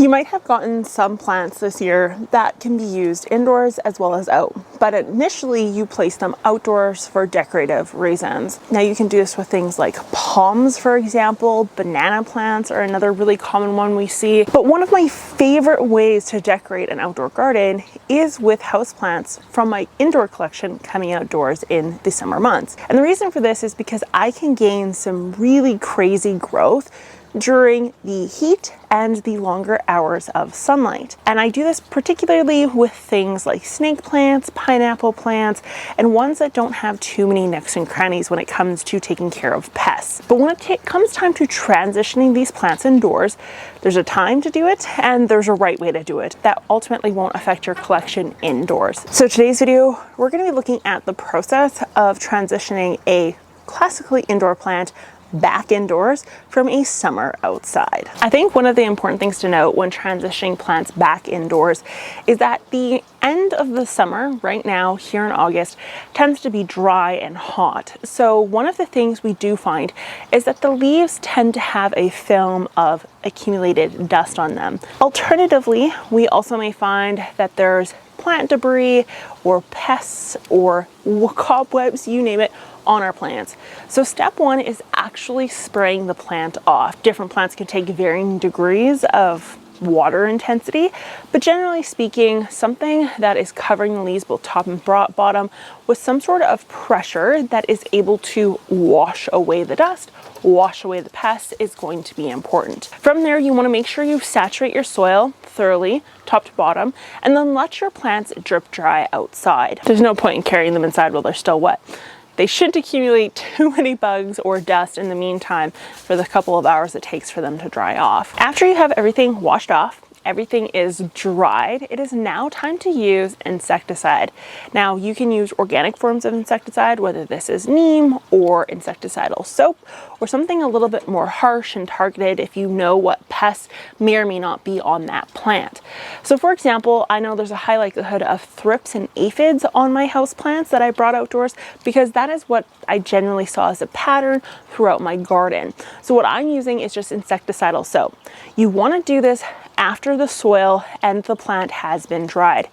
You might have gotten some plants this year that can be used indoors as well as out, but initially you place them outdoors for decorative reasons. Now you can do this with things like palms, for example. Banana plants are another really common one we see. But one of my favorite ways to decorate an outdoor garden is with houseplants from my indoor collection coming outdoors in the summer months. And the reason for this is because I can gain some really crazy growth during the heat and the longer hours of sunlight. And I do this particularly with things like snake plants, pineapple plants, and ones that don't have too many nooks and crannies when it comes to taking care of pests. But when it comes time to transitioning these plants indoors, there's a time to do it and there's a right way to do it that ultimately won't affect your collection indoors. So today's video, we're going to be looking at the process of transitioning a classically indoor plant back indoors from a summer outside. I think one of the important things to note when transitioning plants back indoors is that the end of the summer right now here in August tends to be dry and hot. So one of the things we do find is that the leaves tend to have a film of accumulated dust on them. Alternatively, we also may find that there's plant debris or pests or cobwebs, you name it, on our plants. So step one is actually spraying the plant off. Different plants can take varying degrees of water intensity, but generally speaking, something that is covering the leaves both top and bottom with some sort of pressure that is able to wash away the dust, wash away the pests is going to be important. From there, you want to make sure you saturate your soil thoroughly, top to bottom, and then let your plants drip dry outside. There's no point in carrying them inside while they're still wet. They shouldn't accumulate too many bugs or dust in the meantime for the couple of hours it takes for them to dry off. After you have everything washed off, everything is dried, it is now time to use insecticide. Now you can use organic forms of insecticide, whether this is neem or insecticidal soap or something a little bit more harsh and targeted if you know what pests may or may not be on that plant. So for example, I know there's a high likelihood of thrips and aphids on my house plants that I brought outdoors because that is what I generally saw as a pattern throughout my garden. So what I'm using is just insecticidal soap. You want to do this after the soil and the plant has been dried.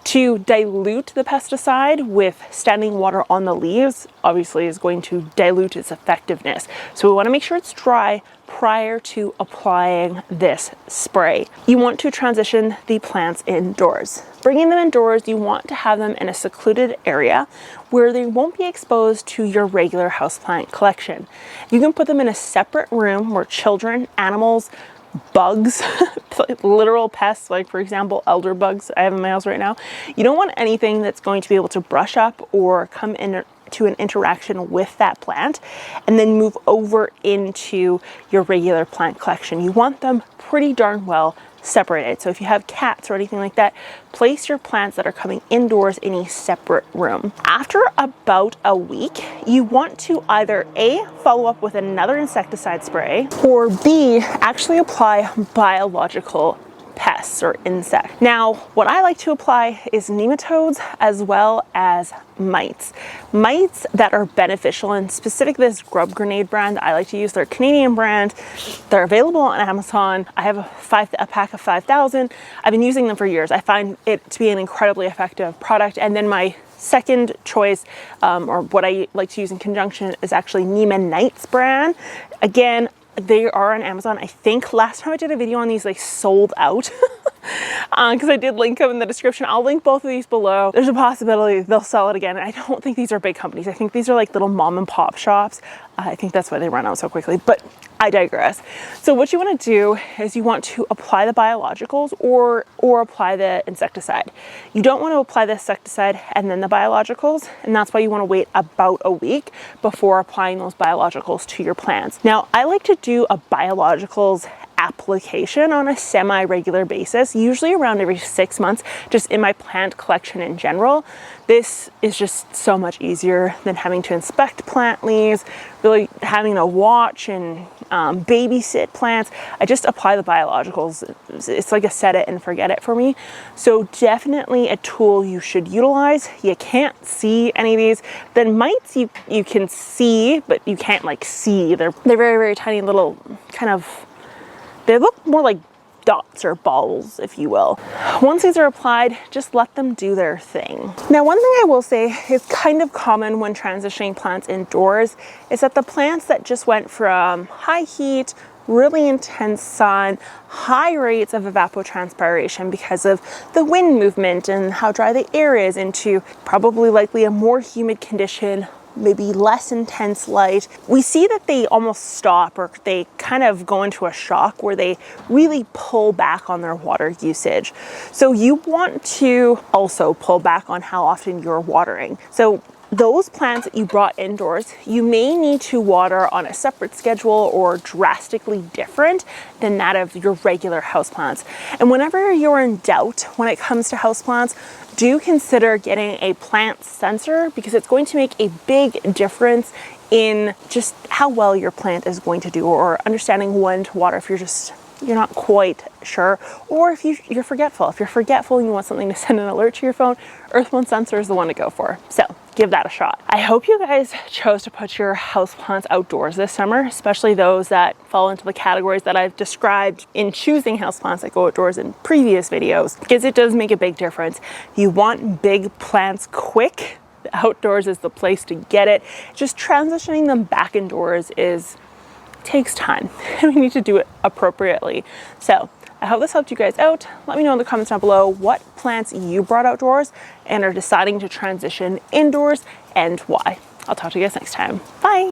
To dilute the pesticide with standing water on the leaves obviously is going to dilute its effectiveness. So we want to make sure it's dry prior to applying this spray. You want to transition the plants indoors. Bringing them indoors, you want to have them in a secluded area where they won't be exposed to your regular houseplant collection. You can put them in a separate room where children, animals, bugs, literal pests, like for example, elder bugs I have in my house right now. You don't want anything that's going to be able to brush up or come into an interaction with that plant and then move over into your regular plant collection. You want them pretty darn well separated. So if you have cats or anything like that, place your plants that are coming indoors in a separate room. After about a week, you want to either A, follow up with another insecticide spray, or B, actually apply biological pests or insects. Now, what I like to apply is nematodes as well as mites. Mites that are beneficial, and specific this Grub Grenade brand I like to use, their Canadian brand. They're available on Amazon. I have a pack of 5,000. I've been using them for years. I find it to be an incredibly effective product. And then my second choice, or what I like to use in conjunction, is actually Neiman Knight's brand. Again, they are on Amazon. I think last time I did a video on these, they sold out because I did link them in the description. I'll link both of these below. There's a possibility they'll sell it again. I don't think these are big companies. I think these are like little mom and pop shops. I think that's why they run out so quickly, but I digress. So what you want to do is you want to apply the biologicals or apply the insecticide. You don't want to apply the insecticide and then the biologicals, and that's why you want to wait about a week before applying those biologicals to your plants. Now, I like to do a biologicals application on a semi-regular basis, usually around every 6 months, just in my plant collection in general. This is just so much easier than having to inspect plant leaves, really having to watch and babysit plants. I just apply the biologicals. It's like a set it and forget it for me. So definitely a tool you should utilize. You can't see any of these. Then mites you can see, but you can't like see. They're very, very tiny little kind of, they look more like dots or balls, if you will. Once these are applied, just let them do their thing. Now, one thing I will say is kind of common when transitioning plants indoors is that the plants that just went from high heat, really intense sun, high rates of evapotranspiration because of the wind movement and how dry the air is, into probably likely a more humid condition, maybe less intense light, we see that they almost stop, or they kind of go into a shock where they really pull back on their water usage. So you want to also pull back on how often you're watering. So those plants that you brought indoors, you may need to water on a separate schedule or drastically different than that of your regular houseplants. And whenever you're in doubt when it comes to houseplants, do consider getting a plant sensor, because it's going to make a big difference in just how well your plant is going to do, or understanding when to water if you're not quite sure, or if you're forgetful. If you're forgetful and you want something to send an alert to your phone, Earthbound Sensor is the one to go for. So give that a shot. I hope you guys chose to put your houseplants outdoors this summer, especially those that fall into the categories that I've described in choosing houseplants that go outdoors in previous videos, because it does make a big difference. If you want big plants quick, the outdoors is the place to get it. Just transitioning them back indoors takes time, and we need to do it appropriately. So I hope this helped you guys out. Let me know in the comments down below what plants you brought outdoors and are deciding to transition indoors, and why. I'll talk to you guys next time. Bye.